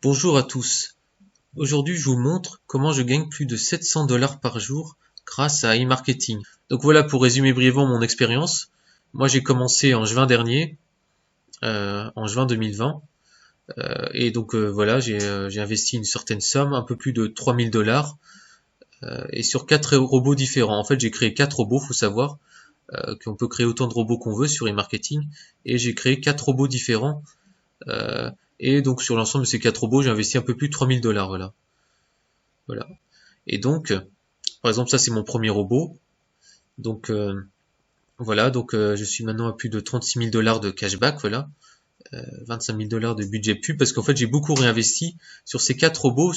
Bonjour à tous. Aujourd'hui, je vous montre comment je gagne plus de 700 $ par jour grâce à e-marketing. Donc voilà pour résumer brièvement mon expérience. Moi, j'ai commencé en juin dernier, en juin 2020. Et donc voilà, j'ai investi une certaine somme, un peu plus de 3000 $, et sur 4 robots différents. En fait, j'ai créé 4 robots, faut savoir qu'on peut créer autant de robots qu'on veut sur e-marketing. Et j'ai créé 4 robots différents. Et donc sur l'ensemble de ces 4 robots, j'ai investi un peu plus de 3000 $. Voilà. Et donc, par exemple, ça c'est mon premier robot. Donc voilà, donc je suis maintenant à plus de 36 000 $ de cashback, voilà. 25 000 $ de budget pub, parce qu'en fait j'ai beaucoup réinvesti sur ces 4 robots,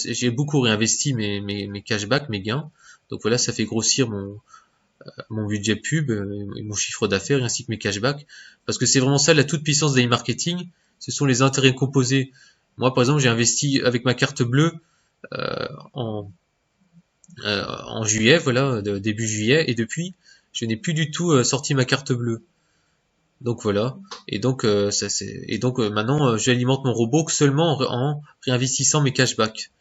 j'ai beaucoup réinvesti mes cashbacks, mes gains. Donc voilà, ça fait grossir mon budget pub, et mon chiffre d'affaires, ainsi que mes cashbacks. Parce que c'est vraiment ça la toute puissance des e-marketing, ce sont les intérêts composés. Moi par exemple j'ai investi avec ma carte bleue en juillet, voilà, début juillet, et depuis, je n'ai plus du tout sorti ma carte bleue. Donc voilà, et donc maintenant j'alimente mon robot que seulement en réinvestissant mes cashbacks.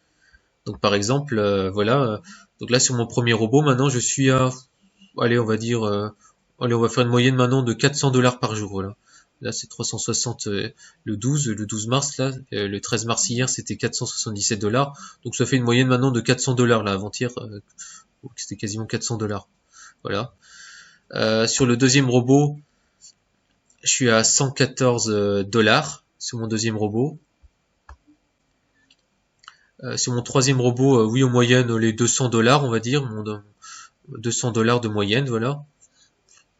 Donc par exemple, voilà, donc là sur mon premier robot, maintenant je suis à, allez on va dire, allez on va faire une moyenne maintenant de 400 $ par jour, voilà. Là c'est 360 le 12 mars là, le 13 mars hier c'était 477 $. Donc ça fait une moyenne maintenant de 400 $ là avant-hier, c'était quasiment 400 $. Voilà. Sur le deuxième robot, je suis à 114 $ sur mon deuxième robot. Sur mon troisième robot, oui, en moyenne, les 200 $, on va dire, 200 $ de moyenne, voilà.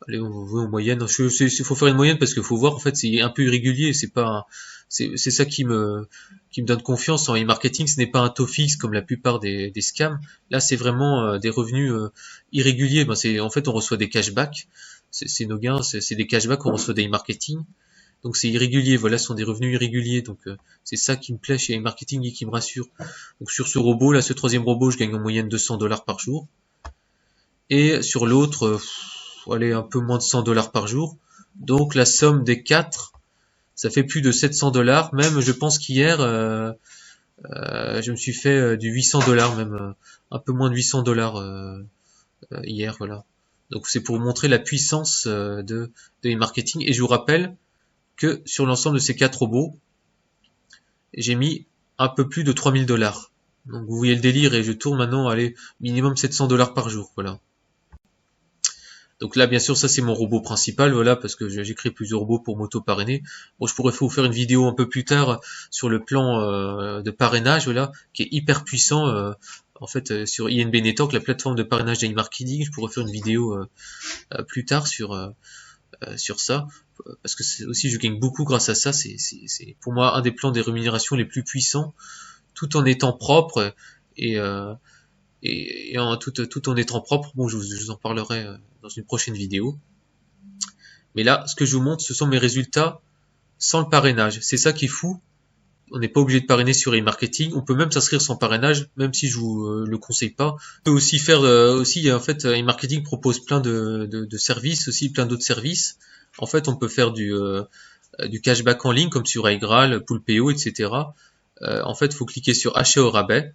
Allez, en moyenne, il faut faire une moyenne parce qu'il faut voir, en fait, c'est un peu irrégulier, c'est ça qui me donne confiance en e-marketing, ce n'est pas un taux fixe comme la plupart des scams. Là, c'est vraiment des revenus irréguliers. Ben, en fait, on reçoit des cashbacks, c'est nos gains, c'est des cashbacks qu'on reçoit des e-marketing. Donc c'est irrégulier, voilà, ce sont des revenus irréguliers. Donc c'est ça qui me plaît chez e-marketing et qui me rassure. Donc sur ce robot, là, ce troisième robot, je gagne en moyenne 200 $ par jour. Et sur l'autre, allez, un peu moins de 100 $ par jour. Donc la somme des 4, ça fait plus de 700 $. Même, je pense qu'hier, je me suis fait du 800 $, même un peu moins de 800 $ hier, voilà. Donc c'est pour montrer la puissance de e-marketing. Et je vous rappelle que sur l'ensemble de ces 4 robots, j'ai mis un peu plus de 3000 $. Donc vous voyez le délire, et je tourne maintenant, allez, minimum 700 $ par jour, voilà. Donc là, bien sûr, ça c'est mon robot principal, voilà, parce que j'ai créé plusieurs robots pour m'auto-parrainer. Bon, je pourrais vous faire une vidéo un peu plus tard sur le plan de parrainage, voilà, qui est hyper puissant. En fait, sur INB Network, la plateforme de parrainage d'e-marketing, je pourrais faire une vidéo plus tard sur ça, parce que aussi je gagne beaucoup grâce à ça. C'est pour moi un des plans des rémunérations les plus puissants, tout en étant propre et tout en étant propre. Bon, je vous en parlerai dans une prochaine vidéo. Mais là, ce que je vous montre, ce sont mes résultats sans le parrainage. C'est ça qui est fou. On n'est pas obligé de parrainer sur e-marketing. On peut même s'inscrire sans parrainage, même si je vous le conseille pas. On peut aussi faire, aussi, en fait, e-marketing propose plein de services, aussi plein d'autres services. En fait, on peut faire du cashback en ligne, comme sur iGraal, Poolpeo, etc. En fait, il faut cliquer sur achat au rabais.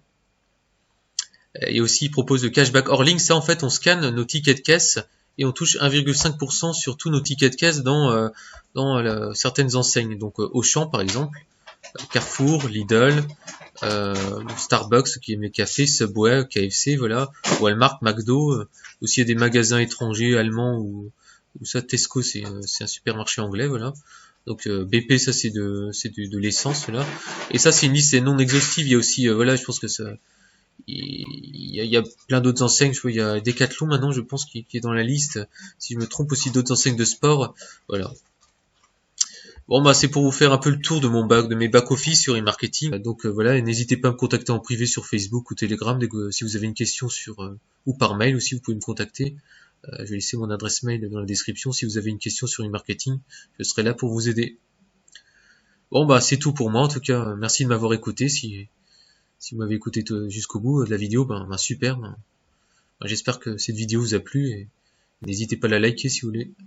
Et aussi, il propose le cashback hors ligne. Ça, en fait, on scanne nos tickets de caisse et on touche 1,5% sur tous nos tickets de caisse dans certaines enseignes. Donc, Auchan, par exemple, Carrefour, Lidl, Starbucks, qui est mes cafés, Subway, KFC, voilà, Walmart, McDo. Aussi, il y a des magasins étrangers, allemands, ou ça, Tesco, c'est un supermarché anglais, voilà. Donc BP, ça c'est de l'essence, voilà. Et ça, c'est une liste non exhaustive. Il y a aussi, voilà, je pense que ça, il y a plein d'autres enseignes. Je vois, il y a Decathlon maintenant, je pense, qui est dans la liste. Si je me trompe, aussi d'autres enseignes de sport, voilà. Bon, bah c'est pour vous faire un peu le tour de mes back office sur e-marketing. Donc voilà, et n'hésitez pas à me contacter en privé sur Facebook ou Telegram si vous avez une question ou par mail aussi, vous pouvez me contacter. Je vais laisser mon adresse mail dans la description. Si vous avez une question sur e-marketing, je serai là pour vous aider. Bon, bah c'est tout pour moi. En tout cas, merci de m'avoir écouté. Si vous m'avez écouté jusqu'au bout de la vidéo, super. J'espère que cette vidéo vous a plu, et n'hésitez pas à la liker si vous voulez.